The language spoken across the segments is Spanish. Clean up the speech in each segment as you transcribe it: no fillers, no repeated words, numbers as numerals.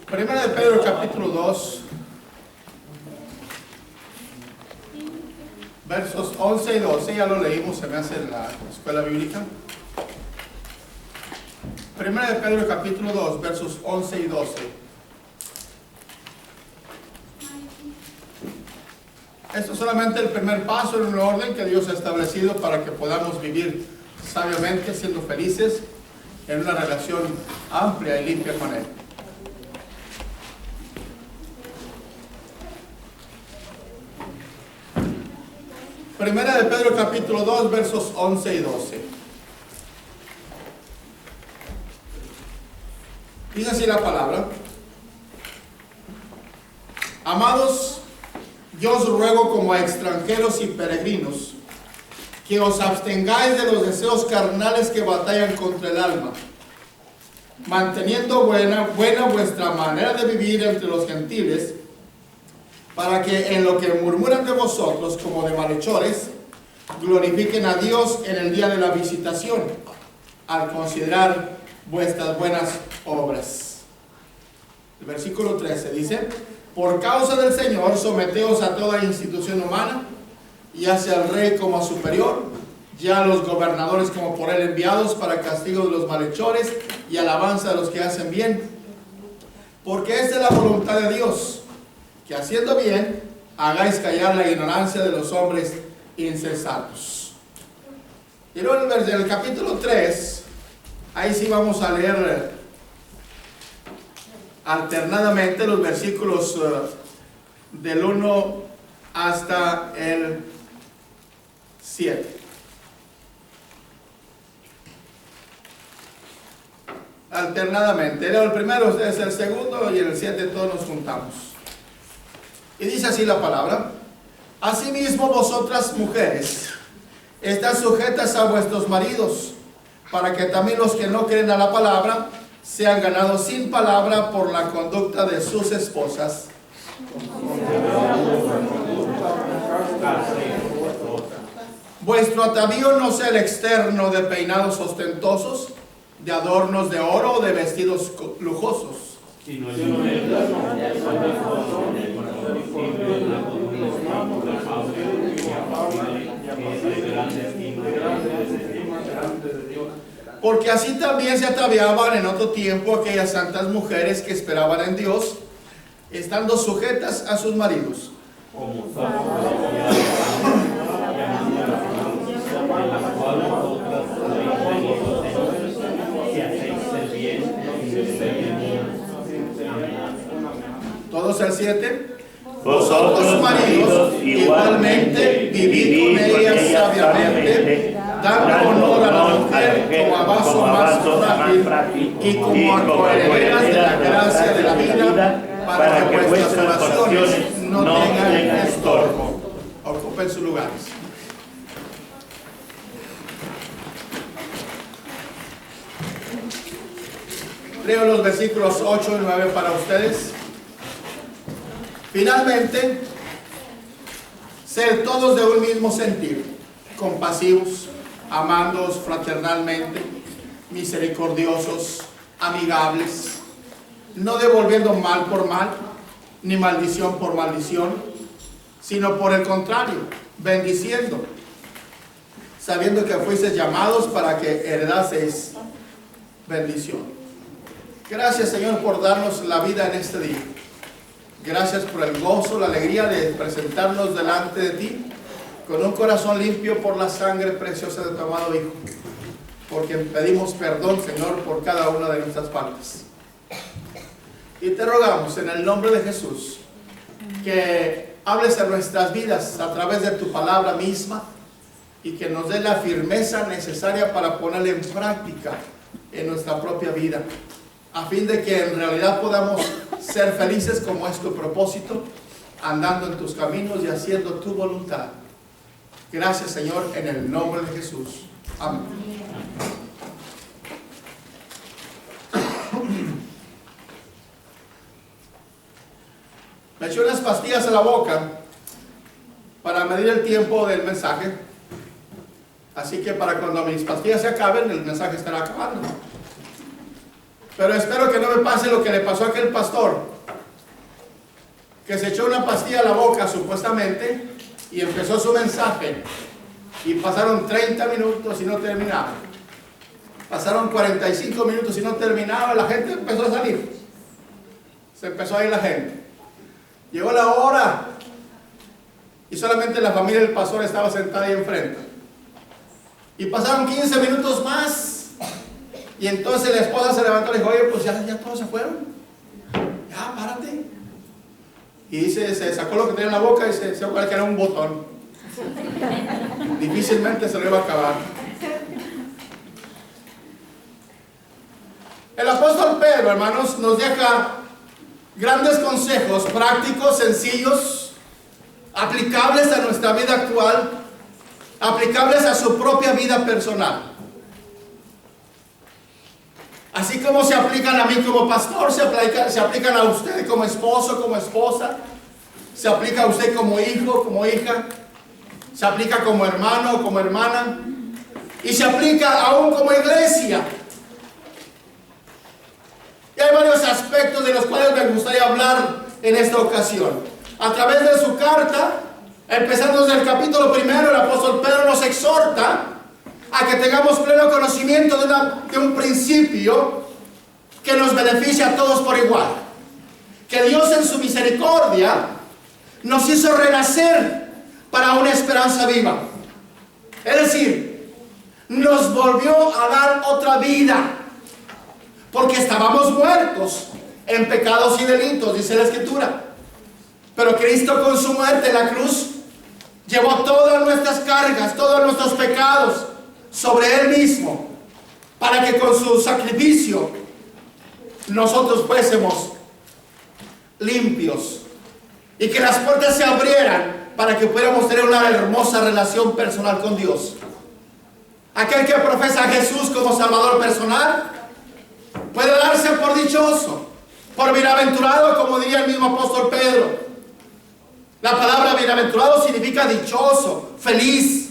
Primera de Pedro capítulo 2, versos 11 y 12, ya lo leímos, se me hace en la escuela bíblica. Primera de Pedro capítulo 2, versos 11 y 12. Esto es solamente el primer paso en un orden que Dios ha establecido para que podamos vivir sabiamente, siendo felices, en una relación amplia y limpia con Él. Primera de Pedro capítulo 2, versos 11 y 12. Dice así la palabra: Amados, yo os ruego como a extranjeros y peregrinos, que os abstengáis de los deseos carnales que batallan contra el alma, manteniendo buena vuestra manera de vivir entre los gentiles, para que en lo que murmuran de vosotros como de malhechores, glorifiquen a Dios en el día de la visitación, al considerar vuestras buenas obras. El versículo 13 dice: Por causa del Señor, someteos a toda institución humana, y hacia el rey como a superior, ya a los gobernadores como por él enviados, para castigo de los malhechores y alabanza de los que hacen bien. Porque esta es la voluntad de Dios, que haciendo bien, hagáis callar la ignorancia de los hombres insensatos. Y luego en el capítulo 3, ahí sí vamos a leer alternadamente los versículos del 1 hasta el 7. Alternadamente. El primero es el segundo y en el 7 todos nos juntamos. Y dice así la palabra: Asimismo vosotras mujeres, estad sujetas a vuestros maridos, para que también los que no creen a la palabra sean ganados sin palabra por la conducta de sus esposas. Vuestro atavío no sea el externo de peinados ostentosos, de adornos de oro o de vestidos lujosos, sino porque así también se ataviaban en otro tiempo aquellas santas mujeres que esperaban en Dios, estando sujetas a sus maridos, todos al 7. Vosotros maridos igualmente vivid con ellas sabiamente, dando honor a la mujer como a vaso más frágil y como coherederas de la gracia de la vida, para que vuestras oraciones no tengan estorbo. Ocupen sus lugares. Leo los versículos 8 y 9 para ustedes. Finalmente, sed todos de un mismo sentir, compasivos, amándoos fraternalmente, misericordiosos, amigables, no devolviendo mal por mal, ni maldición por maldición, sino por el contrario, bendiciendo, sabiendo que fuisteis llamados para que heredaseis bendición. Gracias, Señor, por darnos la vida en este día. Gracias por el gozo, la alegría de presentarnos delante de ti con un corazón limpio por la sangre preciosa de tu amado Hijo, porque pedimos perdón, Señor, por cada una de nuestras faltas. Y te rogamos en el nombre de Jesús que hables a nuestras vidas a través de tu palabra misma y que nos dé la firmeza necesaria para ponerla en práctica en nuestra propia vida, a fin de que en realidad podamos ser felices como es tu propósito, andando en tus caminos y haciendo tu voluntad. Gracias, Señor, en el nombre de Jesús. Amén. Me eché unas pastillas a la boca para medir el tiempo del mensaje, así que para cuando mis pastillas se acaben, el mensaje estará acabando. Pero espero que no me pase lo que le pasó a aquel pastor, que se echó una pastilla a la boca supuestamente y empezó su mensaje y pasaron 30 minutos y no terminaba. Pasaron 45 minutos y no terminaba, la gente empezó a salir. Se empezó a ir la gente. Llegó la hora y solamente la familia del pastor estaba sentada ahí enfrente. Y pasaron 15 minutos más y entonces la esposa se levantó y le dijo: oye, pues ya todos se fueron. Ya, párate. Y dice, se sacó lo que tenía en la boca y se dio cuenta que era un botón. Difícilmente se lo iba a acabar. El apóstol Pedro, hermanos, nos deja grandes consejos prácticos, sencillos, aplicables a nuestra vida actual, aplicables a su propia vida personal. Así como se aplican a mí como pastor, se aplican a usted como esposo, como esposa, se aplica a usted como hijo, como hija, se aplica como hermano, como hermana, y se aplica aún como iglesia. Y hay varios aspectos de los cuales me gustaría hablar en esta ocasión. A través de su carta, empezando desde el capítulo 1, el apóstol Pedro nos exhorta a que tengamos pleno conocimiento de un principio que nos beneficia a todos por igual. Que Dios en su misericordia nos hizo renacer para una esperanza viva. Es decir, nos volvió a dar otra vida, porque estábamos muertos en pecados y delitos, dice la Escritura. Pero Cristo con su muerte en la cruz llevó todas nuestras cargas, todos nuestros pecados sobre Él mismo, para que con su sacrificio nosotros fuésemos limpios y que las puertas se abrieran para que pudiéramos tener una hermosa relación personal con Dios. Aquel que profesa a Jesús como Salvador personal puede darse por dichoso, por bienaventurado, como diría el mismo apóstol Pedro. La palabra bienaventurado significa dichoso, feliz.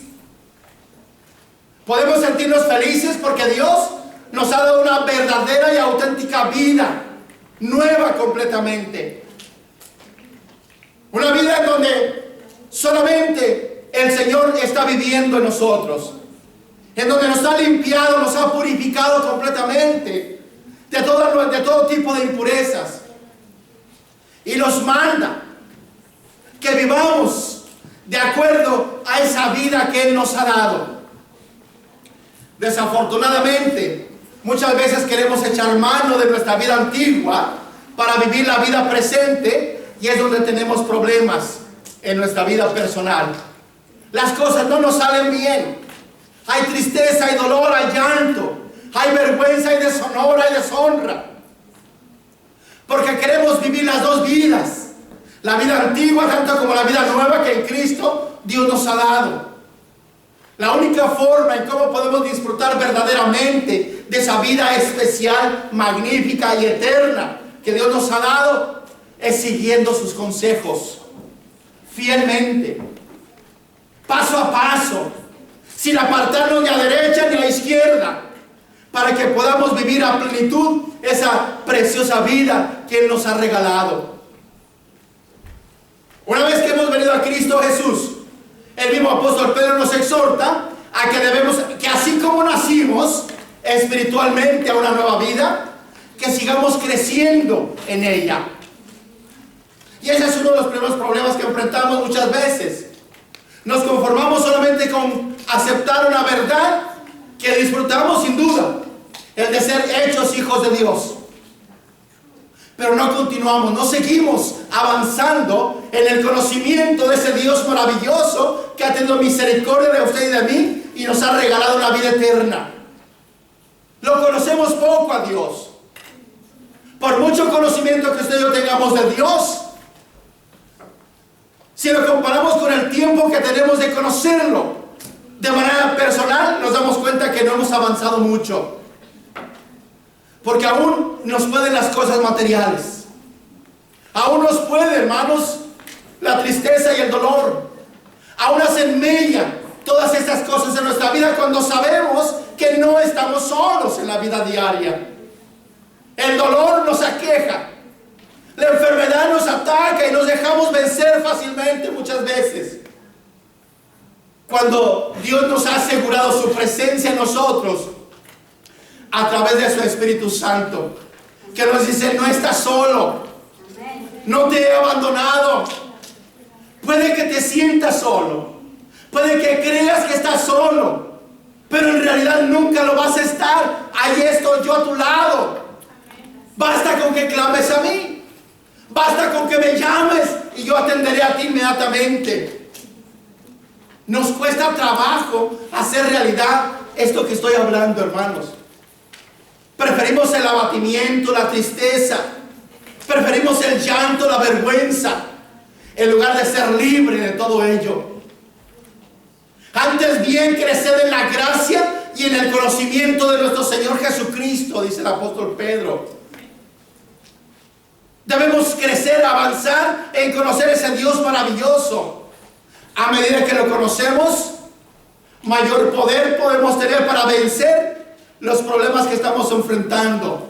Podemos sentirnos felices porque Dios nos ha dado una verdadera y auténtica vida, nueva completamente. Una vida en donde solamente el Señor está viviendo en nosotros, en donde nos ha limpiado, nos ha purificado completamente de todo tipo de impurezas, y nos manda que vivamos de acuerdo a esa vida que Él nos ha dado. Desafortunadamente, muchas veces queremos echar mano de nuestra vida antigua para vivir la vida presente, y es donde tenemos problemas en nuestra vida personal. Las cosas no nos salen bien. Hay tristeza, hay dolor, hay llanto, hay vergüenza, hay deshonor, hay deshonra. Porque queremos vivir las dos vidas. La vida antigua tanto como la vida nueva que en Cristo Dios nos ha dado. La única forma en cómo podemos disfrutar verdaderamente de esa vida especial, magnífica y eterna que Dios nos ha dado es siguiendo sus consejos fielmente, paso a paso, sin apartarnos ni a derecha ni a izquierda, para que podamos vivir a plenitud esa preciosa vida que Él nos ha regalado. Una vez que hemos venido a Cristo Jesús, el mismo apóstol Pedro nos exhorta a que así como nacimos espiritualmente a una nueva vida, que sigamos creciendo en ella. Y ese es uno de los primeros problemas que enfrentamos muchas veces. Nos conformamos solamente con aceptar una verdad que disfrutamos sin duda, el de ser hechos hijos de Dios. Pero no continuamos, no seguimos avanzando en el conocimiento de ese Dios maravilloso que ha tenido misericordia de usted y de mí y nos ha regalado una vida eterna. Lo conocemos poco a Dios. Por mucho conocimiento que usted y yo tengamos de Dios, si lo comparamos con el tiempo que tenemos de conocerlo de manera personal, nos damos cuenta que no hemos avanzado mucho. Porque aún nos pueden las cosas materiales. Aún nos puede, hermanos, la tristeza y el dolor. Aún hacen mella todas estas cosas en nuestra vida cuando sabemos que no estamos solos en la vida diaria. El dolor nos aqueja. La enfermedad nos ataca y nos dejamos vencer fácilmente muchas veces. Cuando Dios nos ha asegurado su presencia en nosotros a través de su Espíritu Santo, que nos dice: no estás solo, no te he abandonado. Puede que te sientas solo, puede que creas que estás solo, pero en realidad nunca lo vas a estar. Ahí estoy yo a tu lado. Basta con que clames a mí, basta con que me llames y yo atenderé a ti inmediatamente. Nos cuesta trabajo hacer realidad esto que estoy hablando, hermanos. Preferimos el abatimiento, la tristeza, preferimos el llanto, la vergüenza, en lugar de ser libre de todo ello. Antes bien, crecer en la gracia y en el conocimiento de nuestro Señor Jesucristo, dice el apóstol Pedro. Debemos crecer, avanzar en conocer ese Dios maravilloso. A medida que lo conocemos, mayor poder podemos tener para vencer los problemas que estamos enfrentando.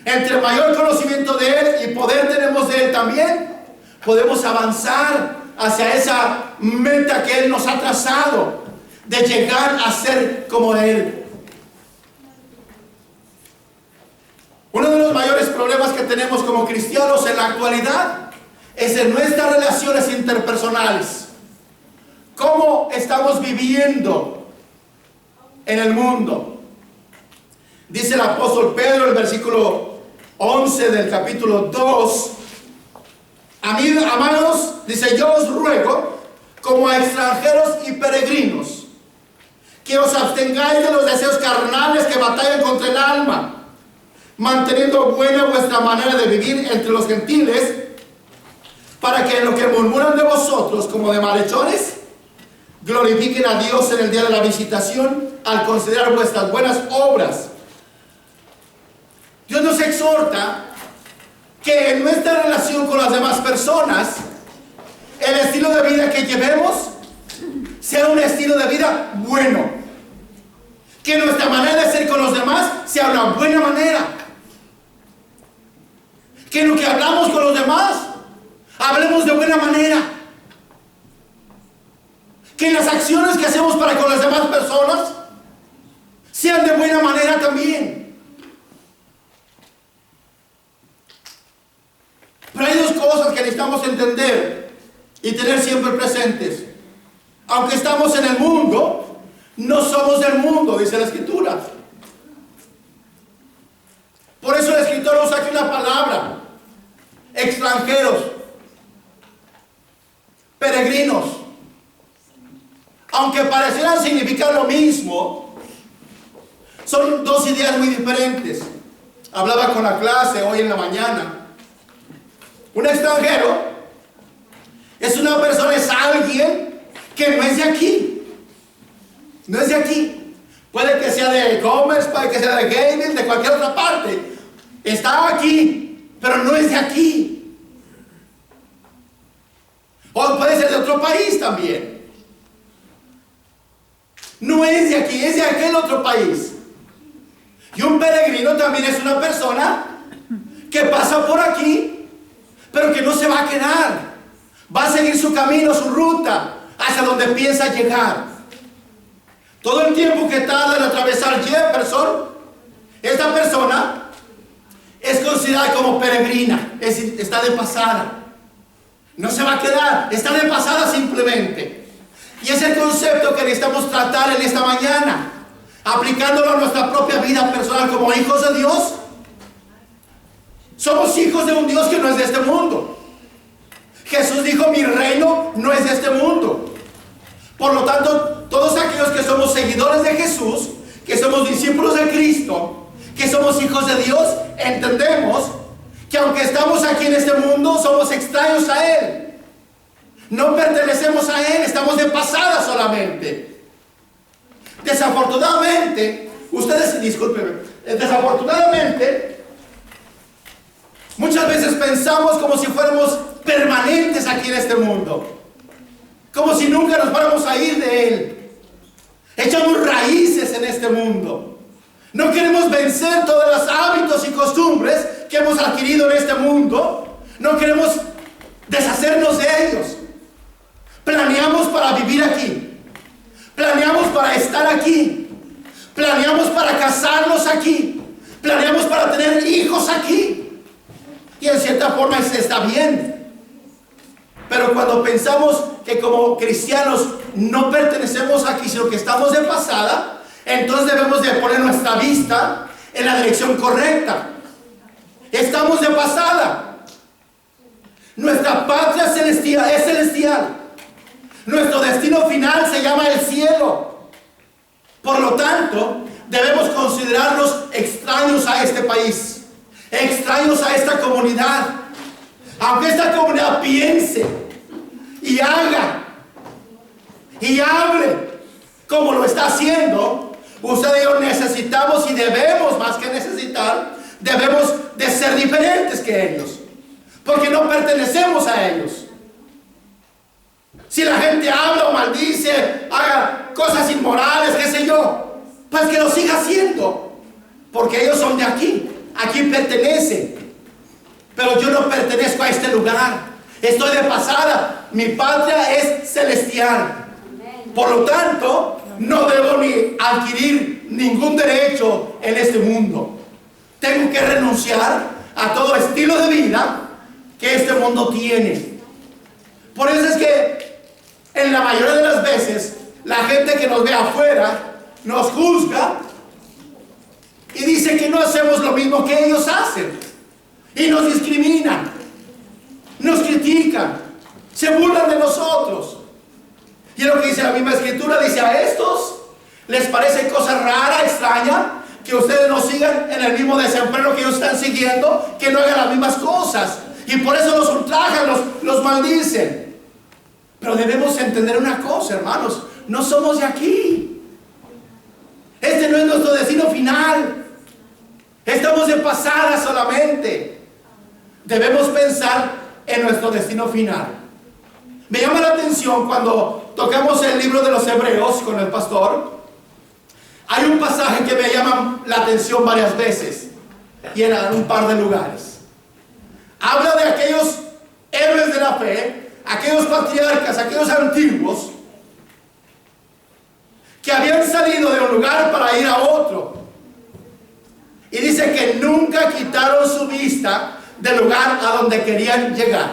Entre mayor conocimiento de Él y poder tenemos de Él también, podemos avanzar hacia esa meta que Él nos ha trazado, de llegar a ser como Él. Uno de los mayores problemas que tenemos como cristianos en la actualidad es en nuestras relaciones interpersonales. ¿Cómo estamos viviendo en el mundo? Dice el apóstol Pedro en el versículo 11 del capítulo 2: amados, dice, yo os ruego, como a extranjeros y peregrinos, que os abstengáis de los deseos carnales que batallan contra el alma, manteniendo buena vuestra manera de vivir entre los gentiles, para que en lo que murmuran de vosotros como de malhechores, glorifiquen a Dios en el día de la visitación, al considerar vuestras buenas obras. Dios nos exhorta que en nuestra relación con las demás personas, el estilo de vida que llevemos sea un estilo de vida bueno. Que nuestra manera de ser con los demás sea una buena manera. Que en lo que hablamos con los demás, hablemos de buena manera. Que las acciones que hacemos para con las demás personas sean de buena manera también. Pero hay dos cosas que necesitamos entender y tener siempre presentes. Aunque estamos en el mundo, no somos del mundo, dice la Escritura. Por eso el escritor usa aquí una palabra: extranjeros, peregrinos. Aunque parecieran significar lo mismo, son dos ideas muy diferentes. Hablaba con la clase hoy en la mañana. Un extranjero es una persona, es alguien que no es de aquí. No es de aquí. Puede que sea de e-commerce, puede que sea de gaming, de cualquier otra parte. Está aquí, pero no es de aquí. O puede ser de otro país también. No es de aquí, es de aquel otro país. Y un peregrino también es una persona que pasa por aquí, pero que no se va a quedar. Va a seguir su camino, su ruta, hacia donde piensa llegar. Todo el tiempo que tarda en atravesar Jefferson, esta persona es considerada como peregrina, está de pasada. No se va a quedar, está de pasada simplemente. Y es el concepto que necesitamos tratar en esta mañana, aplicándolo a nuestra propia vida personal como hijos de Dios. Somos hijos de un Dios que no es de este mundo. Jesús dijo: mi reino no es de este mundo. Por lo tanto, todos aquellos que somos seguidores de Jesús, que somos discípulos de Cristo, que somos hijos de Dios, entendemos que aunque estamos aquí en este mundo, somos extraños a Él. No pertenecemos a Él, estamos de pasada solamente. Desafortunadamente, desafortunadamente, muchas veces pensamos como si fuéramos permanentes aquí en este mundo, como si nunca nos fuéramos a ir de Él. Echamos raíces en este mundo. No queremos vencer todos los hábitos y costumbres hemos adquirido en este mundo, no queremos deshacernos de ellos. Planeamos para vivir aquí, planeamos para estar aquí, planeamos para casarnos aquí, planeamos para tener hijos aquí, y en cierta forma está bien. Pero cuando pensamos que como cristianos no pertenecemos aquí, sino que estamos de pasada, entonces debemos de poner nuestra vista en la dirección correcta. Estamos de pasada. Nuestra patria celestial es celestial. Nuestro destino final se llama el cielo. Por lo tanto, debemos considerarnos extraños a este país, extraños a esta comunidad. Aunque esta comunidad piense y haga y hable como lo está haciendo, usted y yo necesitamos y debemos, más que necesitar, debemos de ser diferentes que ellos, porque no pertenecemos a ellos. Si la gente habla o maldice, haga cosas inmorales, qué sé yo, pues que lo siga haciendo, porque ellos son de aquí, aquí pertenecen. Pero yo no pertenezco a este lugar, estoy de pasada, mi patria es celestial. Por lo tanto, no debo ni adquirir ningún derecho en este mundo. Tengo que renunciar a todo estilo de vida que este mundo tiene. Por eso es que en la mayoría de las veces la gente que nos ve afuera nos juzga y dice que no hacemos lo mismo que ellos hacen, y nos discriminan, nos critican, se burlan de nosotros. Y es lo que dice la misma escritura, dice: a estos les parece cosa rara, extraña, que ustedes no sigan en el mismo desenfreno que ellos están siguiendo, que no hagan las mismas cosas, y por eso los ultrajan, los maldicen. Pero debemos entender una cosa, hermanos: no somos de aquí. Este no es nuestro destino final. Estamos de pasada solamente. Debemos pensar en nuestro destino final. Me llama la atención cuando tocamos el libro de los Hebreos con el pastor. Hay un pasaje que me llama la atención varias veces y en un par de lugares. Habla de aquellos héroes de la fe, aquellos patriarcas, aquellos antiguos que habían salido de un lugar para ir a otro. Y dice que nunca quitaron su vista del lugar a donde querían llegar.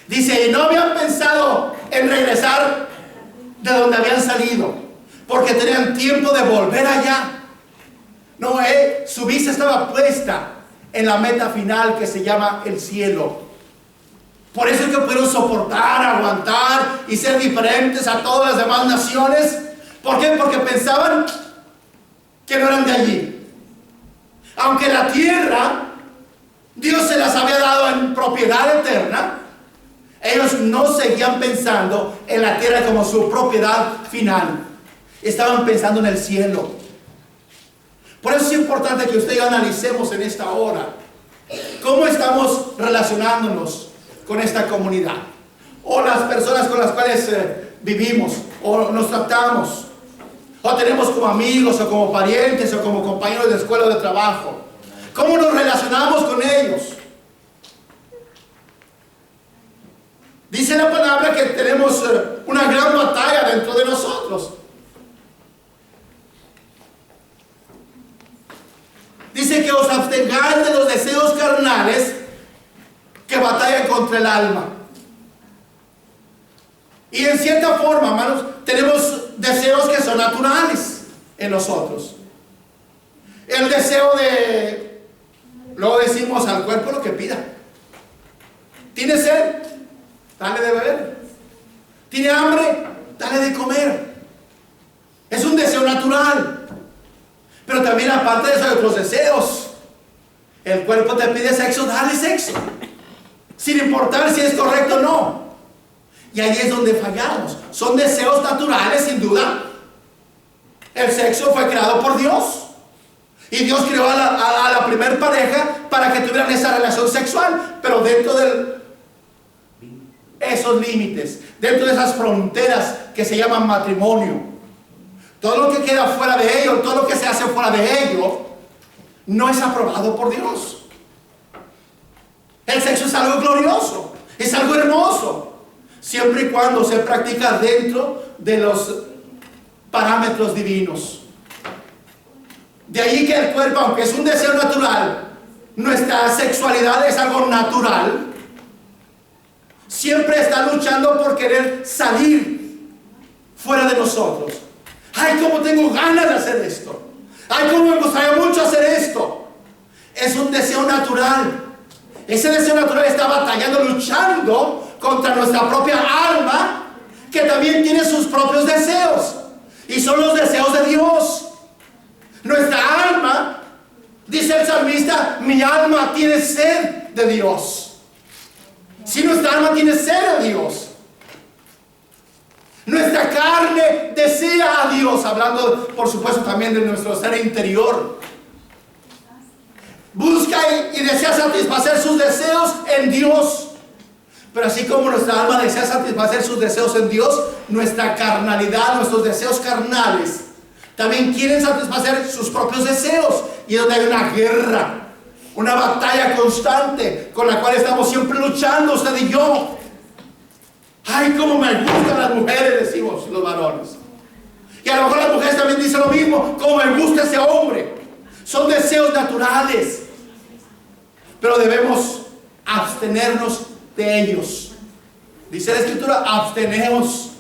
Dice, y no habían pensado en regresar de donde habían salido, porque tenían tiempo de volver allá. No, su vista estaba puesta en la meta final, que se llama el cielo. Por eso es que pudieron soportar, aguantar y ser diferentes a todas las demás naciones. ¿Por qué? Porque pensaban que no eran de allí. Aunque la tierra Dios se las había dado en propiedad eterna, ellos no seguían pensando en la tierra como su propiedad final. Estaban pensando en el cielo. Por eso es importante que usted y yo analicemos en esta hora cómo estamos relacionándonos con esta comunidad, o las personas con las cuales vivimos, o nos tratamos, o tenemos como amigos, o como parientes, o como compañeros de escuela o de trabajo. ¿Cómo nos relacionamos con ellos? Dice la palabra que tenemos una gran batalla dentro de nosotros. Dice que os abstengáis de los deseos carnales que batallan contra el alma. Y en cierta forma, hermanos, tenemos deseos que son naturales en nosotros. El deseo de, luego decimos al cuerpo lo que pida. ¿Tiene sed? Dale de beber. ¿Tiene hambre? Dale de comer. Es un deseo natural. Pero también aparte de eso hay otros deseos. El cuerpo te pide sexo, dale sexo, sin importar si es correcto o no. Y ahí es donde fallamos. Son deseos naturales, sin duda. El sexo fue creado por Dios. Y Dios creó a la primer pareja para que tuvieran esa relación sexual. Pero dentro de esos límites, dentro de esas fronteras que se llaman matrimonio. Todo lo que queda fuera de ello, todo lo que se hace fuera de ello, no es aprobado por Dios. El sexo es algo glorioso, es algo hermoso, siempre y cuando se practica dentro de los parámetros divinos. De ahí que el cuerpo, aunque es un deseo natural, nuestra sexualidad es algo natural, siempre está luchando por querer salir fuera de nosotros. Ay, cómo tengo ganas de hacer esto. Ay, cómo me gustaría mucho hacer esto. Es un deseo natural. Ese deseo natural está batallando, luchando contra nuestra propia alma, que también tiene sus propios deseos, y son los deseos de Dios. Nuestra alma, dice el salmista, mi alma tiene sed de Dios. Si nuestra alma tiene sed de Dios, nuestra carne desea a Dios, hablando por supuesto también de nuestro ser interior. Busca y desea satisfacer sus deseos en Dios. Pero así como nuestra alma desea satisfacer sus deseos en Dios, nuestra carnalidad, nuestros deseos carnales, también quieren satisfacer sus propios deseos. Y es donde hay una guerra, una batalla constante con la cual estamos siempre luchando, usted y yo. Ay, cómo me gustan las mujeres, decimos los varones. Y a lo mejor las mujeres también dicen lo mismo, cómo me gusta ese hombre. Son deseos naturales, pero debemos abstenernos de ellos. Dice la Escritura, abstenemos.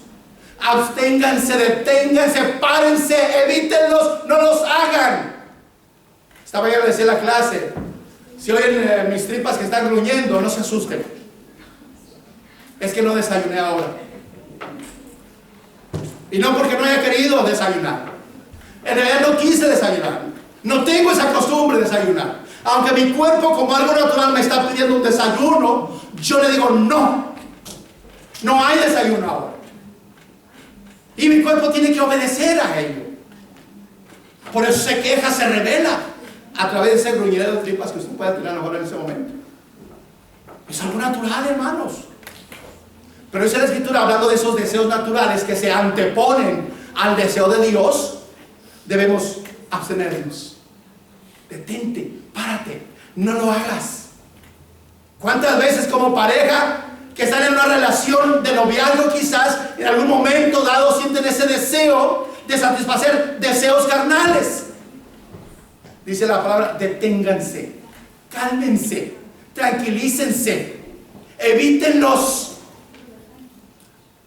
Absténganse, deténganse, párense, evítenlos, no los hagan. Esta mañana decía en la clase, si oyen mis tripas que están gruñendo, no se asusten. Es que no desayuné ahora. Y no porque no haya querido desayunar. En realidad no quise desayunar. No tengo esa costumbre de desayunar. Aunque mi cuerpo como algo natural me está pidiendo un desayuno, yo le digo no. No hay desayuno ahora. Y mi cuerpo tiene que obedecer a ello. Por eso se queja, se revela a través de ese gruñidero de tripas que usted puede tener a lo mejor en ese momento. Es algo natural, hermanos. Pero dice la Escritura, hablando de esos deseos naturales que se anteponen al deseo de Dios, debemos abstenernos. Detente, párate, no lo hagas. ¿Cuántas veces como pareja que están en una relación de noviazgo quizás en algún momento dado sienten ese deseo de satisfacer deseos carnales? Dice la palabra, deténganse, cálmense, tranquilícense, evítenlos.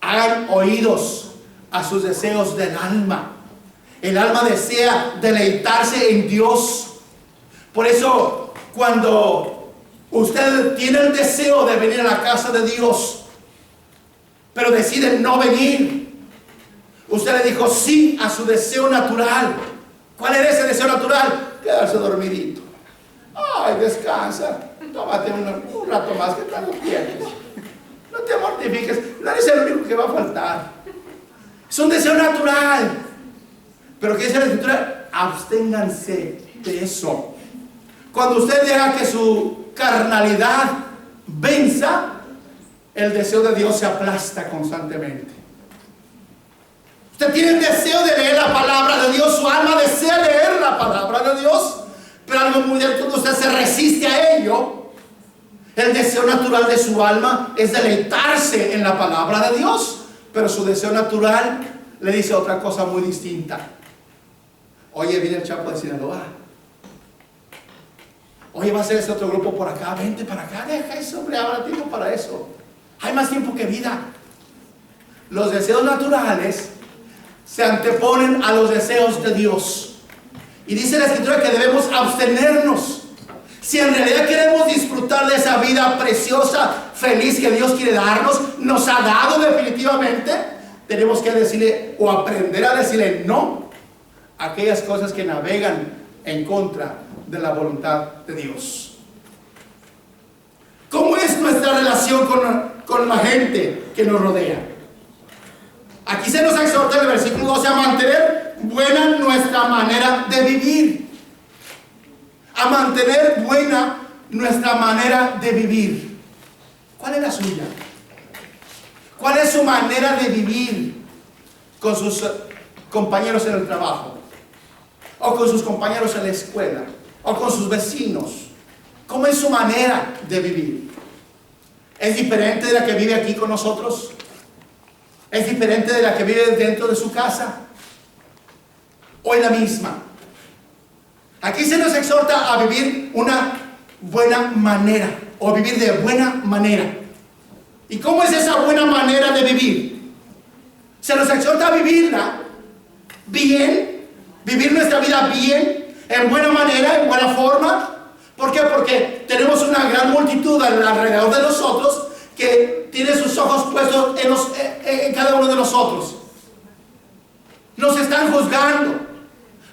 Hagan oídos a sus deseos del alma. El alma desea deleitarse en Dios. Por eso, cuando usted tiene el deseo de venir a la casa de Dios, pero decide no venir, usted le dijo sí a su deseo natural. ¿Cuál era ese deseo natural? Quedarse dormidito. Ay, descansa. Tómate un rato más, que tal lo tienes. No te mortifiques, no eres el único que va a faltar. Es un deseo natural. Pero ¿qué dice la Escritura? Absténganse de eso. Cuando usted deja que su carnalidad venza, el deseo de Dios se aplasta constantemente. Usted tiene el deseo de leer la palabra de Dios, su alma desea leer la palabra de Dios, pero algo muy dentro de usted se resiste a ello. El deseo natural de su alma es deleitarse en la palabra de Dios, pero su deseo natural le dice otra cosa muy distinta. Oye, viene el Chapo de Sinaloa. Oye, va a ser ese otro grupo por acá. Vente para acá, deja eso, hombre, habrá tiempo para eso. Hay más tiempo que vida. Los deseos naturales se anteponen a los deseos de Dios. Y dice la Escritura que debemos abstenernos. Si en realidad queremos disfrutar de esa vida preciosa, feliz que Dios quiere darnos, nos ha dado definitivamente, tenemos que decirle o aprender a decirle no a aquellas cosas que navegan en contra de la voluntad de Dios. ¿Cómo es nuestra relación con la gente que nos rodea? Aquí se nos exhorta en el versículo 12 a mantener buena nuestra manera de vivir. A mantener buena nuestra manera de vivir. ¿Cuál es la suya? ¿Cuál es su manera de vivir con sus compañeros en el trabajo? ¿O con sus compañeros en la escuela? ¿O con sus vecinos? ¿Cómo es su manera de vivir? ¿Es diferente de la que vive aquí con nosotros? ¿Es diferente de la que vive dentro de su casa? ¿O es la misma? Aquí se nos exhorta a vivir una buena manera, o vivir de buena manera. ¿Y cómo es esa buena manera de vivir? Se nos exhorta a vivirla bien, vivir nuestra vida bien, en buena manera, en buena forma. ¿Por qué? Porque tenemos una gran multitud alrededor de nosotros que tiene sus ojos puestos en cada uno de nosotros. Nos están juzgando,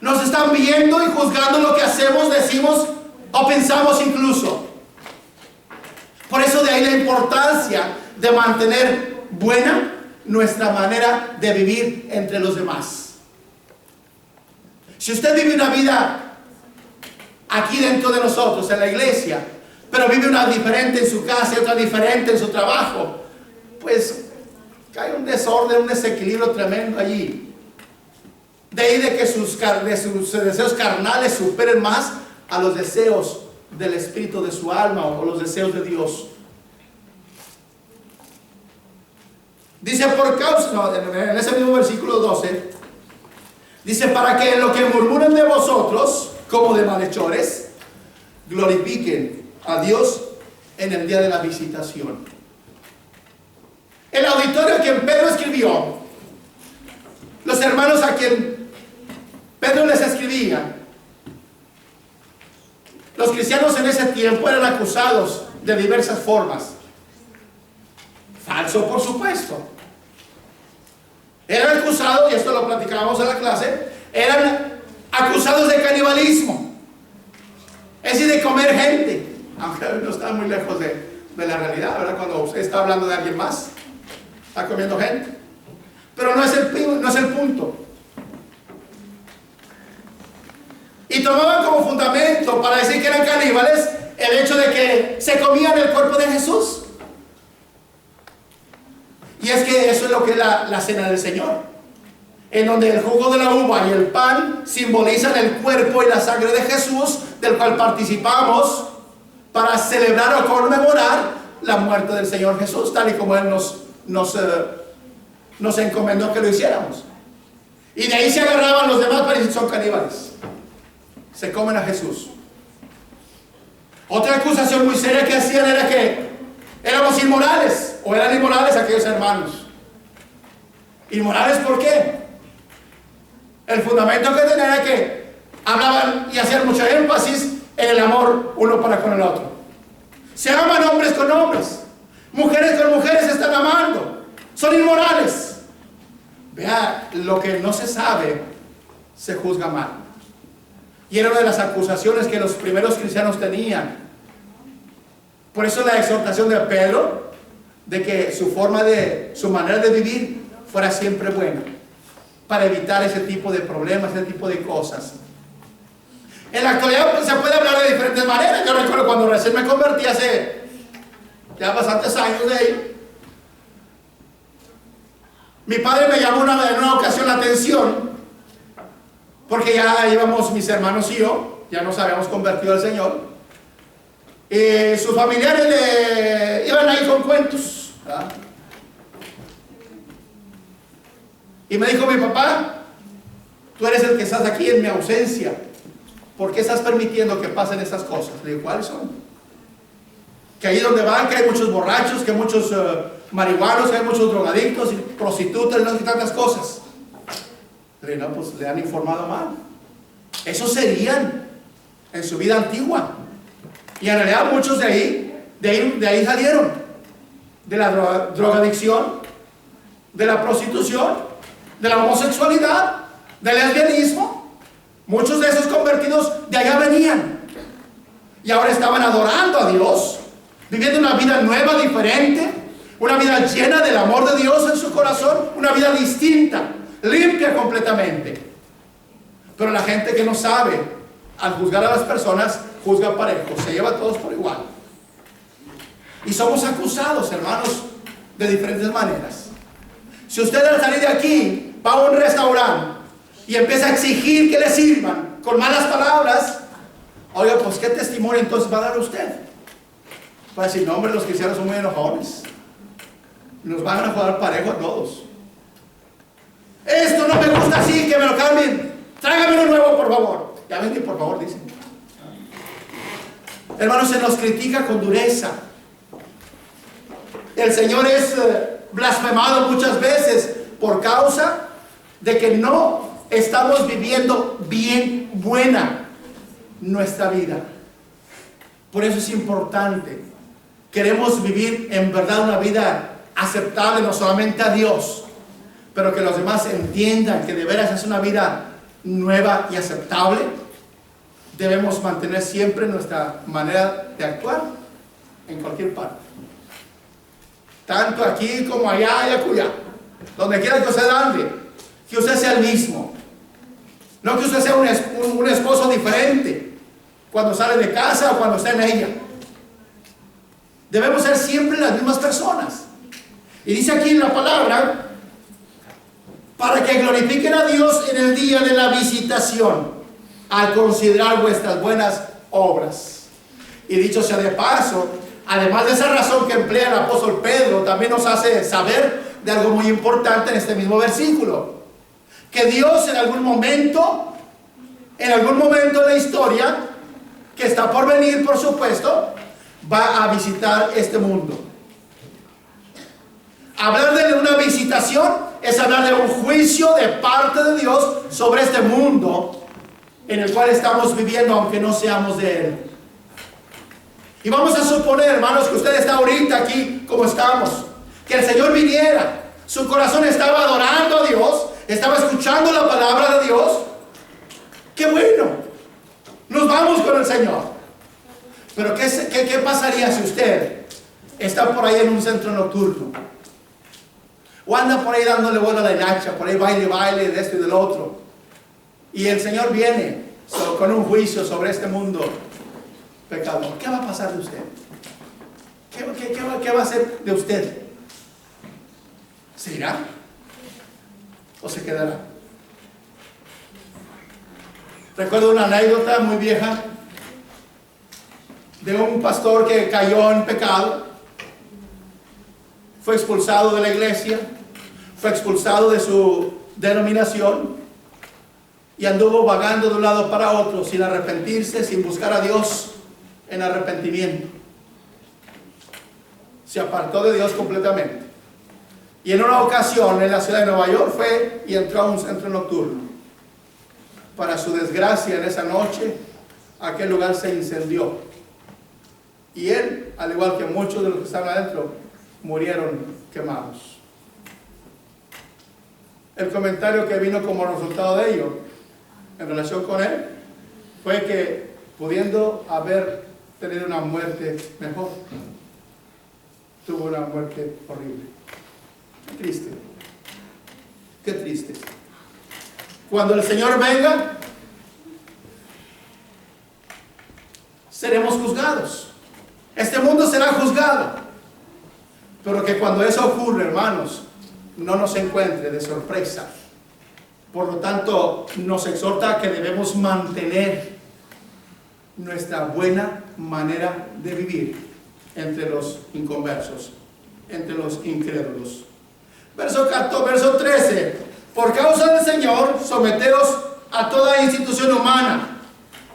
nos están viendo y juzgando lo que hacemos, decimos o pensamos incluso. Por eso de ahí la importancia de mantener buena nuestra manera de vivir entre los demás. Si usted vive una vida aquí dentro de nosotros, en la iglesia, pero vive una diferente en su casa y otra diferente en su trabajo, pues cae un desorden, un desequilibrio tremendo allí. De ahí de que sus deseos carnales superen más a los deseos del espíritu de su alma o los deseos de Dios. Dice por causa, en ese mismo versículo 12, dice, para que en lo que murmuren de vosotros, como de malhechores, glorifiquen a Dios en el día de la visitación. El auditorio a quien Pedro escribió, los hermanos a quien Pedro les escribía, los cristianos en ese tiempo eran acusados de diversas formas. Falso, por supuesto. Eran acusados, y esto lo platicábamos en la clase, eran acusados de canibalismo, es decir, de comer gente, aunque no está muy lejos de la realidad, ¿verdad? Cuando usted está hablando de alguien más, está comiendo gente. Pero no es el punto. Y tomaban como fundamento para decir que eran caníbales el hecho de que se comían el cuerpo de Jesús. Y es que eso es lo que es la cena del Señor, en donde el jugo de la uva y el pan simbolizan el cuerpo y la sangre de Jesús, del cual participamos para celebrar o conmemorar la muerte del Señor Jesús, tal y como Él nos encomendó que lo hiciéramos. Y de ahí se agarraban los demás para decir: son caníbales, se comen a Jesús. Otra acusación muy seria que hacían era que éramos inmorales, o eran inmorales aquellos hermanos. ¿Inmorales por qué? El fundamento que tenían era que hablaban y hacían mucho énfasis en el amor uno para con el otro. Se aman hombres con hombres, mujeres con mujeres, se están amando, son inmorales. Vea, lo que no se sabe se juzga mal. Y era una de las acusaciones que los primeros cristianos tenían. Por eso la exhortación de Pedro de que su manera de vivir fuera siempre buena, para evitar ese tipo de problemas, ese tipo de cosas. En la actualidad pues, se puede hablar de diferentes maneras. Yo recuerdo cuando recién me convertí hace ya bastantes años de ahí. Mi padre me llamó en una ocasión la atención, porque ya íbamos mis hermanos y yo, ya nos habíamos convertido al Señor. Sus familiares iban ahí con cuentos, ¿verdad? Y me dijo mi papá: tú eres el que estás aquí en mi ausencia, ¿por qué estás permitiendo que pasen estas cosas? Le digo: ¿cuáles son? Que ahí donde van, que hay muchos borrachos, que hay muchos marihuanos, que hay muchos drogadictos y prostitutas y no sé tantas cosas. Le digo: no, pues le han informado mal. Esos serían en su vida antigua. Y en realidad muchos de ahí salieron. De la drogadicción, de la prostitución, de la homosexualidad, del lesbianismo. Muchos de esos convertidos de allá venían. Y ahora estaban adorando a Dios, viviendo una vida nueva, diferente, una vida llena del amor de Dios en su corazón, una vida distinta, limpia completamente. Pero la gente que no sabe, al juzgar a las personas, juzga parejo, se lleva a todos por igual. Y somos acusados, hermanos, de diferentes maneras. Si usted al salir de aquí va a un restaurante y empieza a exigir que le sirvan con malas palabras, oiga, pues ¿qué testimonio entonces va a dar usted? Va a decir, no hombre, los cristianos son muy enojones. Nos van a jugar parejo a todos. Esto no me gusta así, que me lo cambien. Tráigame uno nuevo, por favor. Ya ven, por favor, dicen. Hermanos, se nos critica con dureza. El Señor es blasfemado muchas veces por causa de que no estamos viviendo bien buena nuestra vida. Por eso es importante. Queremos vivir en verdad una vida aceptable no solamente a Dios, pero que los demás entiendan que de veras es una vida nueva y aceptable. Debemos mantener siempre nuestra manera de actuar en cualquier parte, tanto aquí como allá y acullá, donde quiera que usted ande, que usted sea el mismo, no que usted sea un esposo diferente cuando sale de casa o cuando está en ella. Debemos ser siempre las mismas personas. Y dice aquí en la palabra, para que glorifiquen a Dios en el día de la visitación, al considerar vuestras buenas obras. Y dicho sea de paso, además de esa razón que emplea el apóstol Pedro, también nos hace saber de algo muy importante en este mismo versículo, que Dios en algún momento de la historia, que está por venir, por supuesto, va a visitar este mundo. Hablar de una visitación es hablar de un juicio de parte de Dios sobre este mundo en el cual estamos viviendo, aunque no seamos de Él. Y vamos a suponer, hermanos, que usted está ahorita aquí como estamos, que el Señor viniera, su corazón estaba adorando a Dios, estaba escuchando la palabra de Dios. ¡Qué bueno! Nos vamos con el Señor. Pero ¿qué pasaría si usted está por ahí en un centro nocturno? O anda por ahí dándole vuelo a la hilacha, por ahí baile de esto y del otro. Y el Señor viene con un juicio sobre este mundo pecador. ¿Qué va a pasar de usted? ¿Qué va a hacer de usted? ¿Se irá? ¿O se quedará? Recuerdo una anécdota muy vieja de un pastor que cayó en pecado. Fue expulsado de la iglesia, fue expulsado de su denominación y anduvo vagando de un lado para otro sin arrepentirse, sin buscar a Dios en arrepentimiento. Se apartó de Dios completamente. Y en una ocasión en la ciudad de Nueva York fue y entró a un centro nocturno. Para su desgracia, en esa noche aquel lugar se incendió y él, al igual que muchos de los que estaban adentro, murieron quemados. El comentario que vino como resultado de ello en relación con él fue que, pudiendo haber tenido una muerte mejor, tuvo una muerte horrible. Qué triste, qué triste. Cuando el Señor venga, seremos juzgados. Este mundo será juzgado. Pero que cuando eso ocurre, hermanos, no nos encuentre de sorpresa. Por lo tanto, nos exhorta a que debemos mantener nuestra buena manera de vivir entre los inconversos, entre los incrédulos. Verso 13. Por causa del Señor, someteos a toda institución humana,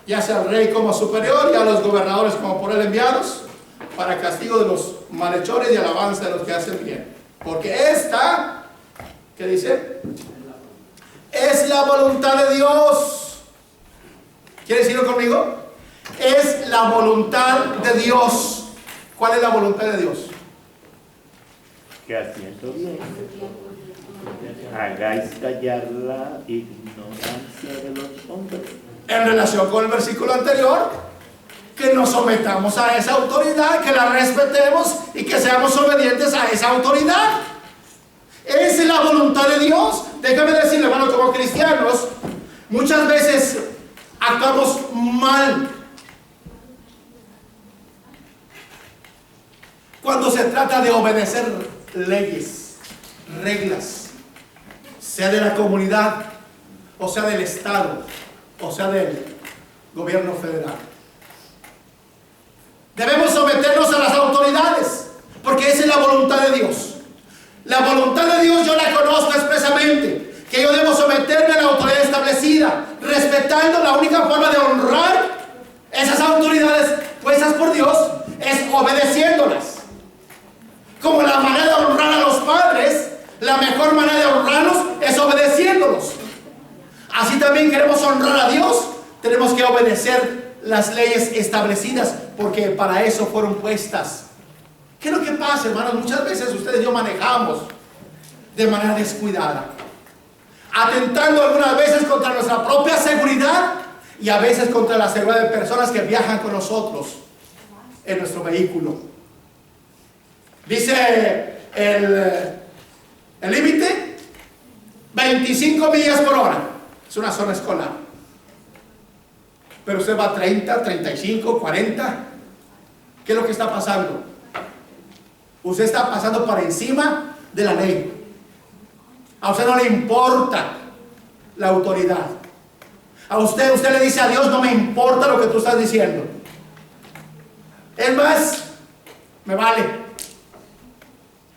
ya sea al rey como superior y a los gobernadores como por él enviados, para castigo de los malhechores y alabanza de los que hacen bien. Porque esta, ¿qué dice? Es la voluntad de Dios. ¿Quieres decirlo conmigo? Es la voluntad de Dios. ¿Cuál es la voluntad de Dios? Que haciendo bien hagáis callar la ignorancia de los hombres. En relación con el versículo anterior, que nos sometamos a esa autoridad, que la respetemos y que seamos obedientes a esa autoridad. Esa es la voluntad de Dios. Déjame decirle, hermano, como cristianos, muchas veces actuamos mal cuando se trata de obedecer leyes, reglas, sea de la comunidad, o sea del Estado, o sea del gobierno federal. Debemos someternos a las autoridades también queremos honrar a Dios, tenemos que obedecer las leyes establecidas, porque para eso fueron puestas. ¿Qué es lo que pasa, hermanos? Muchas veces ustedes y yo manejamos de manera descuidada, atentando algunas veces contra nuestra propia seguridad y a veces contra la seguridad de personas que viajan con nosotros en nuestro vehículo. Dice el límite 25 millas por hora, es una zona escolar, pero usted va a 30, 35, 40. ¿Qué es lo que está pasando? Usted está pasando por encima de la ley. A usted no le importa la autoridad. A usted le dice a Dios: no me importa lo que tú estás diciendo. Es más, me vale.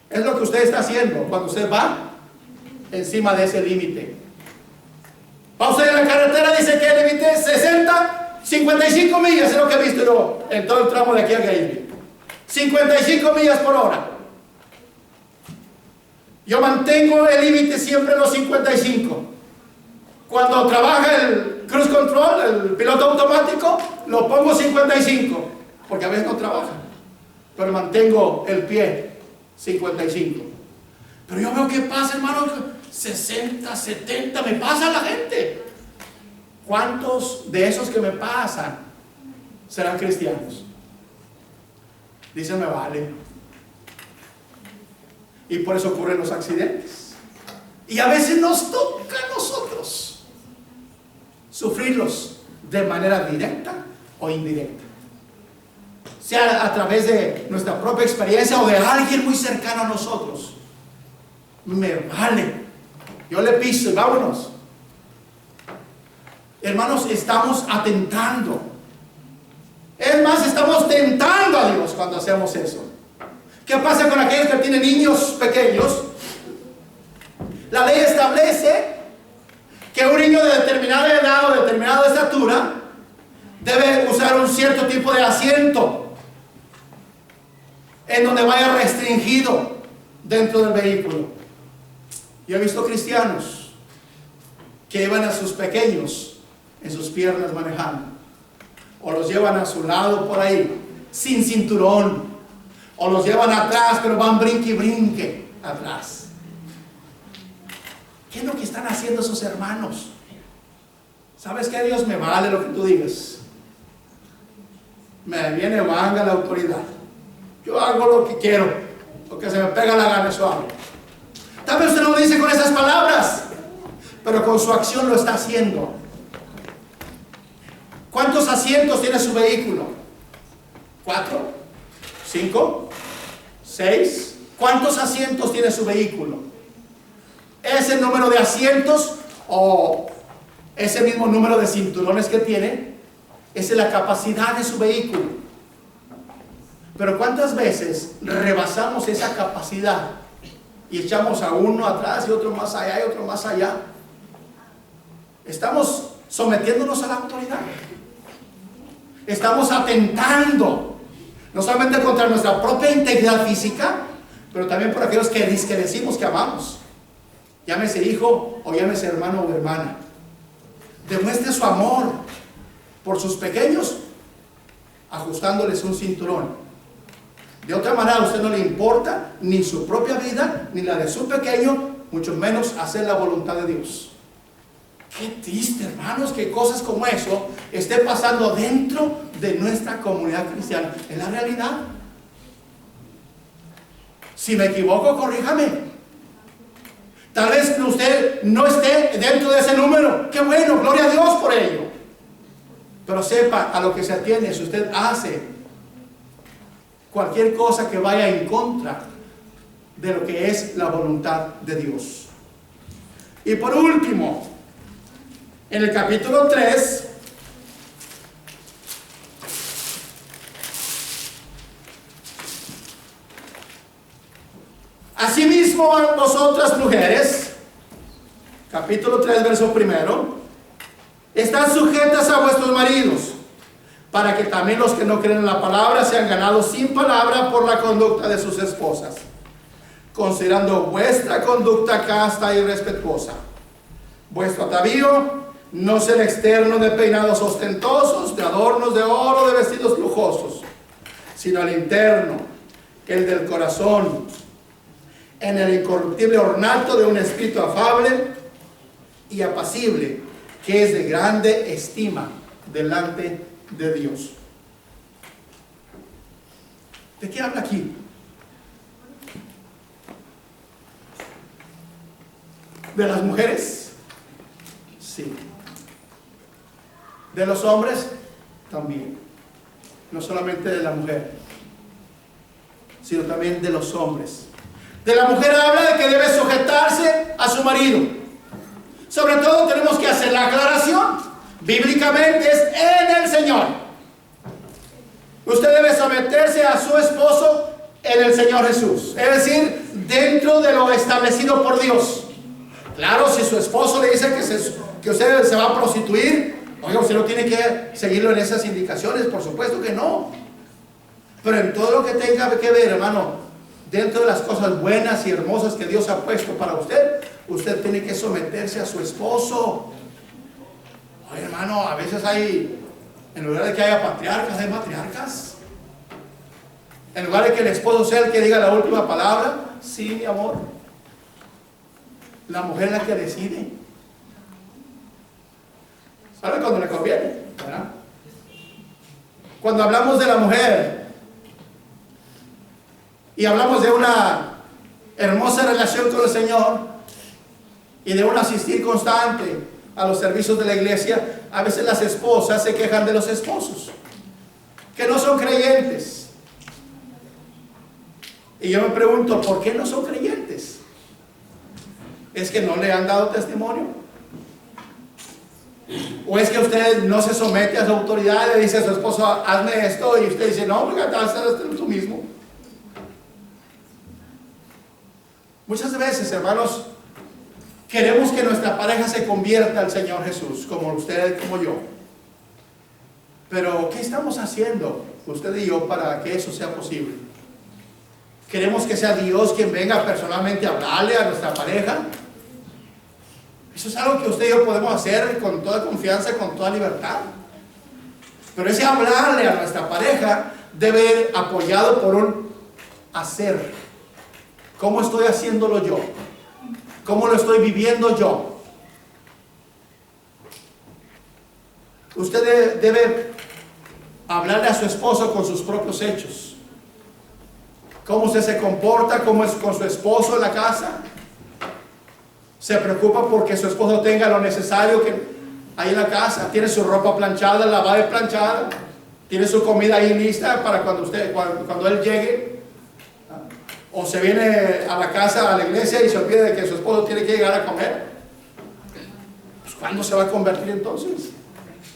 Es lo que usted está haciendo cuando usted va encima de ese límite. Va usted en la carretera, dice que el límite es 60, 55 millas, es lo que he visto yo en todo el tramo de aquí a Gainesville. 55 millas por hora. Yo mantengo el límite siempre en los 55. Cuando trabaja el cruise control, el piloto automático, lo pongo 55, porque a veces no trabaja, pero mantengo el pie 55. Pero yo veo que pasa, hermano, 60, 70, me pasa la gente. ¿Cuántos de esos que me pasan serán cristianos? Dicen: me vale. Y por eso ocurren los accidentes. Y a veces nos toca a nosotros sufrirlos de manera directa o indirecta, sea a través de nuestra propia experiencia o de alguien muy cercano a nosotros. Me vale, yo le piso y vámonos. Hermanos, estamos atentando. Es más, estamos tentando a Dios cuando hacemos eso. ¿Qué pasa con aquellos que tienen niños pequeños? La ley establece que un niño de determinada edad o determinada estatura debe usar un cierto tipo de asiento en donde vaya restringido dentro del vehículo. Yo he visto cristianos que llevan a sus pequeños en sus piernas manejando, o los llevan a su lado por ahí sin cinturón, o los llevan atrás pero van brinque y brinque atrás. ¿Qué es lo que están haciendo esos hermanos? ¿Sabes qué? Dios, me vale lo que tú digas. Me viene vanga la autoridad. Yo hago lo que quiero, lo que se me pega la gana, eso hago. Tal vez usted no lo dice con esas palabras, pero con su acción lo está haciendo. ¿Cuántos asientos tiene su vehículo? 4, 5, 6. ¿Cuántos asientos tiene su vehículo? Ese número de asientos o ese mismo número de cinturones que tiene, esa es la capacidad de su vehículo. Pero ¿cuántas veces rebasamos esa capacidad y echamos a uno atrás y otro más allá y otro más allá? Estamos sometiéndonos a la autoridad. Estamos atentando no solamente contra nuestra propia integridad física, pero también por aquellos que decimos que amamos. Llámese hijo o llámese hermano o hermana. Demuestre su amor por sus pequeños ajustándoles un cinturón. De otra manera, a usted no le importa ni su propia vida ni la de su pequeño, mucho menos hacer la voluntad de Dios. Qué triste, hermanos, que cosas como eso esté pasando dentro de nuestra comunidad cristiana. Es la realidad. Si me equivoco, corríjame. Tal vez usted no esté dentro de ese número. Qué bueno, gloria a Dios por ello. Pero sepa a lo que se atiene. Si usted hace cualquier cosa que vaya en contra de lo que es la voluntad de Dios. Y por último, en el capítulo 3, asimismo vosotras mujeres, capítulo 3, verso 1, están sujetas a vuestros maridos, para que también los que no creen en la palabra sean ganados sin palabra por la conducta de sus esposas, considerando vuestra conducta casta y respetuosa. Vuestro atavío no es el externo de peinados ostentosos, de adornos de oro, de vestidos lujosos, sino el interno, el del corazón, en el incorruptible ornato de un espíritu afable y apacible, que es de grande estima delante de Dios. ¿De qué habla aquí? ¿De las mujeres? Sí. ¿De los hombres? También. No solamente de la mujer, sino también de los hombres. De la mujer habla de que debe sujetarse a su marido. Sobre todo tenemos que hacer la aclaración. Bíblicamente es en el Señor. Usted debe someterse a su esposo en el Señor Jesús. Es decir, dentro de lo establecido por Dios. Claro, si su esposo le dice que usted se va a prostituir, oiga, usted no tiene que seguirlo en esas indicaciones, por supuesto que no. Pero en todo lo que tenga que ver, hermano, dentro de las cosas buenas y hermosas que Dios ha puesto para usted, usted tiene que someterse a su esposo. Oye, hermano, a veces en lugar de que haya patriarcas, hay matriarcas. En lugar de que el esposo sea el que diga la última palabra, sí, mi amor, la mujer es la que decide. ¿Sabe cuando le conviene? ¿Verdad? Cuando hablamos de la mujer y hablamos de una hermosa relación con el Señor y de un asistir constante a los servicios de la iglesia, a veces las esposas se quejan de los esposos que no son creyentes. Y yo me pregunto, ¿por qué no son creyentes? ¿Es que no le han dado testimonio? ¿O es que usted no se somete a su autoridad y le dice a su esposo, hazme esto, y usted dice, no, porque hazlo tú mismo? Muchas veces, hermanos, queremos que nuestra pareja se convierta al Señor Jesús, como usted, como yo. Pero, ¿qué estamos haciendo, usted y yo, para que eso sea posible? ¿Queremos que sea Dios quien venga personalmente a hablarle a nuestra pareja? Eso es algo que usted y yo podemos hacer con toda confianza, con toda libertad. Pero ese hablarle a nuestra pareja debe ir apoyado por un hacer. ¿Cómo estoy haciéndolo yo? ¿Cómo lo estoy viviendo yo? Usted debe hablarle a su esposo con sus propios hechos. ¿Cómo usted se comporta? ¿Cómo es con su esposo en la casa? ¿Se preocupa porque su esposo tenga lo necesario ahí en la casa? ¿Tiene su ropa planchada, lavada y planchada? ¿Tiene su comida ahí lista para cuando él llegue? ¿O se viene a la casa, a la iglesia, y se olvida de que su esposo tiene que llegar a comer? Pues, ¿cuándo se va a convertir entonces?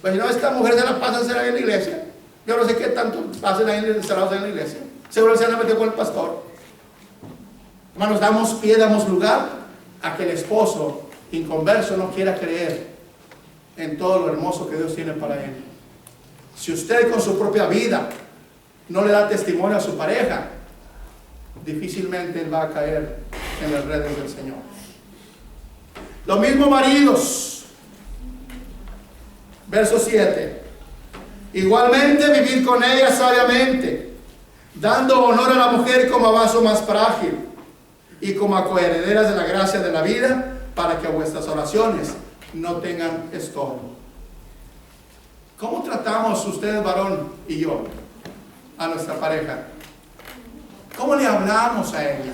Pues no, esta mujer se la pasa encerrada en la iglesia. Yo no sé qué tanto pasen ahí encerrados en la iglesia. Seguro se han metido con el pastor. Hermanos, damos pie, damos lugar a que el esposo inconverso no quiera creer en todo lo hermoso que Dios tiene para él. Si usted con su propia vida no le da testimonio a su pareja, difícilmente él va a caer en las redes del Señor. Lo mismo maridos. Verso 7. Igualmente vivir con ella sabiamente, dando honor a la mujer como a vaso más frágil y como a coherederas de la gracia de la vida, para que vuestras oraciones no tengan estorbo. ¿Cómo tratamos usted, varón, y yo a nuestra pareja? ¿Cómo le hablamos a ella?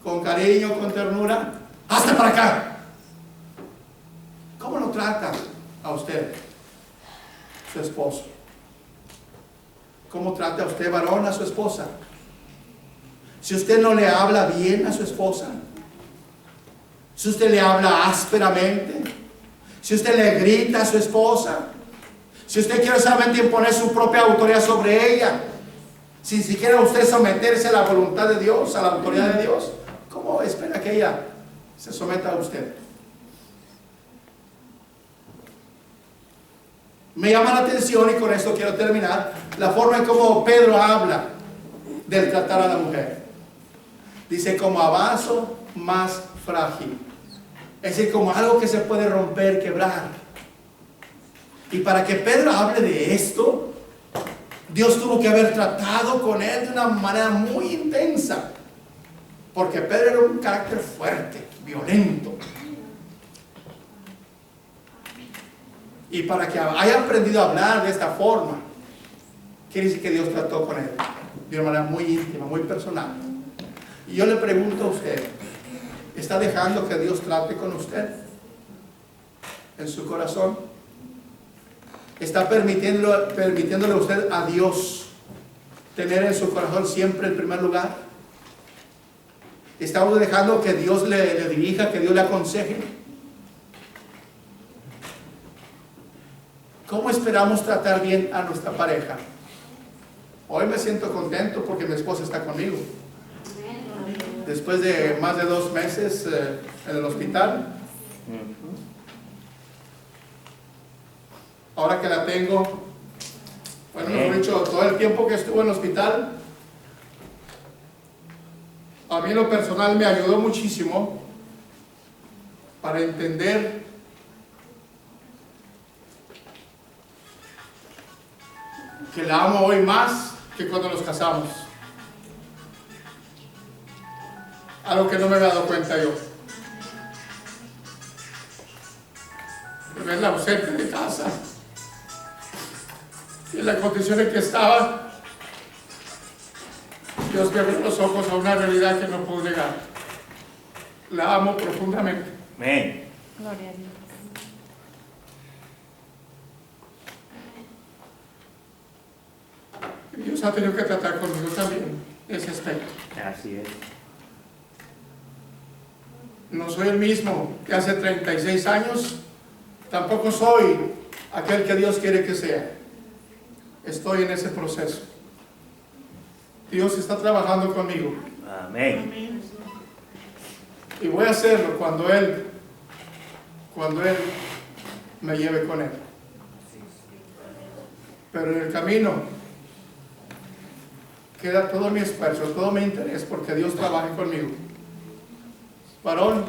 ¿Con cariño, con ternura? ¡Hazte para acá! ¿Cómo lo trata a usted su esposo? ¿Cómo trata a usted, varón, a su esposa? Si usted no le habla bien a su esposa, si usted le habla ásperamente, si usted le grita a su esposa, si usted quiere solamente imponer su propia autoridad sobre ella, sin siquiera usted someterse a la voluntad de Dios, a la autoridad de Dios, ¿cómo espera que ella se someta a usted? Me llama la atención, y con esto quiero terminar, la forma en cómo Pedro habla del tratar a la mujer. Dice, como a vaso más frágil. Es decir, como algo que se puede romper, quebrar. Y para que Pedro hable de esto, Dios tuvo que haber tratado con él de una manera muy intensa. Porque Pedro era un carácter fuerte, violento. Y para que haya aprendido a hablar de esta forma, quiere decir que Dios trató con él de una manera muy íntima, muy personal. Y yo le pregunto a usted, ¿está dejando que Dios trate con usted en su corazón? ¿Está permitiéndole a usted a Dios tener en su corazón siempre el primer lugar? ¿Está usted dejando que Dios le dirija, que Dios le aconseje? ¿Cómo esperamos tratar bien a nuestra pareja? Hoy me siento contento porque mi esposa está conmigo. Después de más de 2 meses en el hospital. Ahora que la tengo, bueno, mejor dicho, todo el tiempo que estuvo en el hospital, a mí en lo personal me ayudó muchísimo para entender que la amo hoy más que cuando nos casamos. Algo que no me había dado cuenta yo. Verla ausente de casa y en las condiciones que estaba, Dios me abrió los ojos a una realidad que no puedo negar. La amo profundamente. Amén. Gloria a Dios. Dios ha tenido que tratar conmigo también ese aspecto. Así es. No soy el mismo que hace 36 años, tampoco soy aquel que Dios quiere que sea. Estoy en ese proceso. Dios está trabajando conmigo. Amén. Y voy a hacerlo cuando Él me lleve con Él. Pero en el camino queda todo mi esfuerzo, todo mi interés, porque Dios trabaje conmigo. Varón,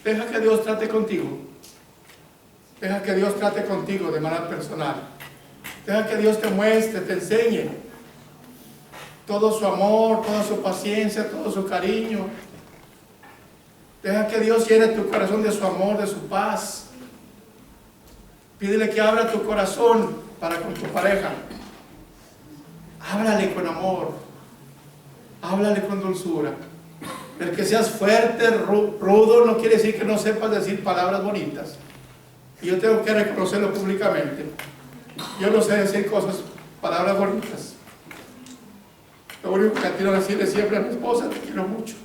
deja que Dios trate contigo. Deja que Dios trate contigo de manera personal. Deja que Dios te muestre, te enseñe todo su amor, toda su paciencia, todo su cariño. Deja que Dios llene tu corazón de su amor, de su paz. Pídele que abra tu corazón para con tu pareja. Háblale con amor. Háblale con dulzura. El que seas fuerte, rudo, no quiere decir que no sepas decir palabras bonitas. Y yo tengo que reconocerlo públicamente. Yo no sé decir palabras bonitas. Lo único que quiero decirle siempre a mi esposa, te quiero mucho.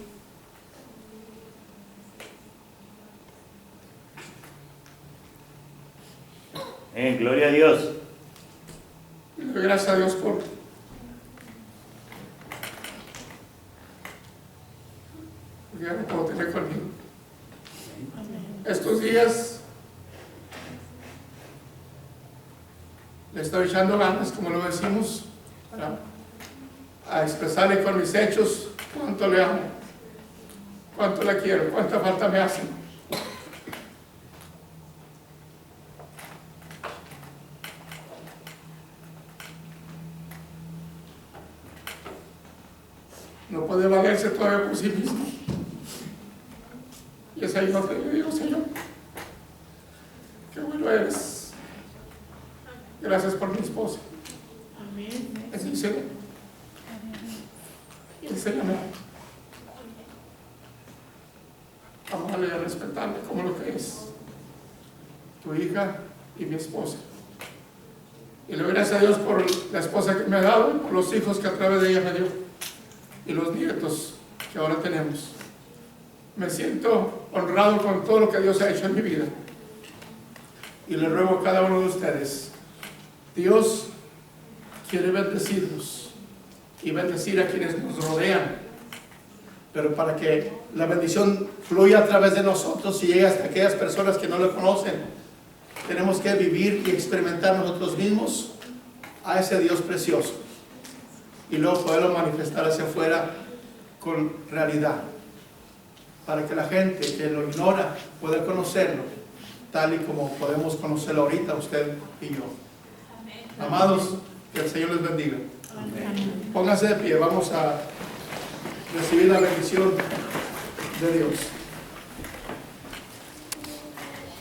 Gloria a Dios. Y le doy gracias a Dios por ya no puedo tener conmigo. Estos días le estoy echando ganas, como lo decimos, a expresarle con mis hechos cuánto le amo, cuánto la quiero, cuánta falta me hace. No puede valerse todavía por sí mismo. Y es ahí donde le digo, Señor, qué bueno eres. Gracias por mi esposa. Amén. Enséñame. Enséñame a amarle y a respetarle como lo que es tu hija y mi esposa. Y le doy gracias a Dios por la esposa que me ha dado y por los hijos que a través de ella me dio y los nietos que ahora tenemos. Me siento honrado con todo lo que Dios ha hecho en mi vida. Y le ruego a cada uno de ustedes, Dios quiere bendecirnos y bendecir a quienes nos rodean, pero para que la bendición fluya a través de nosotros y llegue hasta aquellas personas que no lo conocen, tenemos que vivir y experimentar nosotros mismos a ese Dios precioso y luego poderlo manifestar hacia afuera con realidad. para que la gente que lo ignora pueda conocerlo, tal y como podemos conocerlo ahorita usted y yo. Amados, que el Señor les bendiga. Amén. Pónganse de pie, vamos a recibir la bendición de Dios.